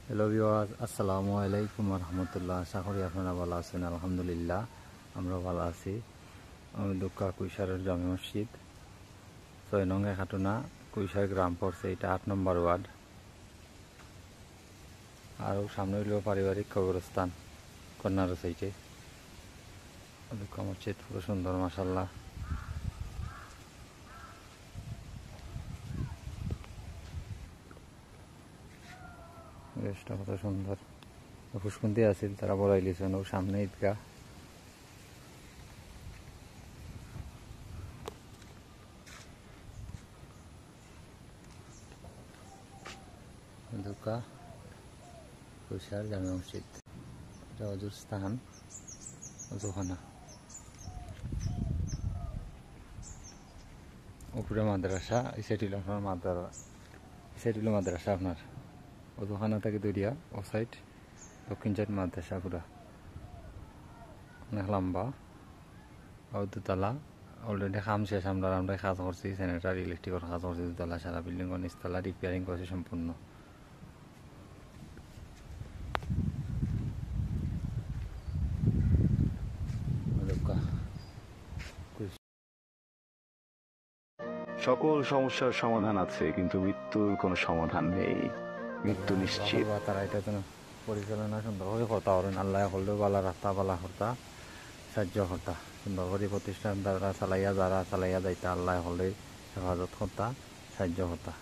Hello viewers, আসসালামু আলাইকুম রহমতুল্লাহ। আশা করি আপনারা ভালো আছেন। আলহামদুলিল্লাহ আমরা ভালো আছি। আমি দুক্কা কুইসারের জামে মসজিদ 6 নং খাটুনা কুইসার গ্রাম পড়ছে, এটা 8 নম্বর ওয়ার্ড। আর সামনে হইল পারিবারিক কবরস্থান কর্নার সাইডে। দুক্কা মসজিদ পুরো সুন্দর মাশাআল্লাহ। বেশটা কত সুন্দর। ফুসকুন্তি আছিল তারা বড়াই লিছেন। ও সামনে ঈদগাহ। দুক্কা কুইসার জামে মসজিদ, এটা অজুর স্থান, অজুখানা। উপরে মাদ্রাসা, এই সাইড হইল আপনার এই সাইড হইল মাদ্রাসা আপনার। অজুখানা থেকে দরিয়া, ও সাইড দক্ষিণ সাইড মাদ্রাসা পুরা অনেক লম্বা। ও দুতলা অলরেডি কাম শেষ। আমরা কাজ করছি, স্যানিটারি ইলেকট্রিকের কাজ করছি। দুতলা সারা বিল্ডিং নিচতলা রিপেয়ারিং করছি সম্পূর্ণ। সকল সমস্যার সমাধান আছে, কিন্তু মৃত্যুর কোনো সমাধান নেই। মৃত্যু নিশ্চিত। তারা এটা তো পরিচালনা সুন্দর করে করতে পারেন। আল্লাহ হলেও বালা রাস্তা বালা কর্তা, সাহায্য কর্তা, সুন্দর করে প্রতিষ্ঠান যারা চালাইয়া যাইতা আল্লাহ হলে হেফাজত কর্তা, সাহায্য কর্তা।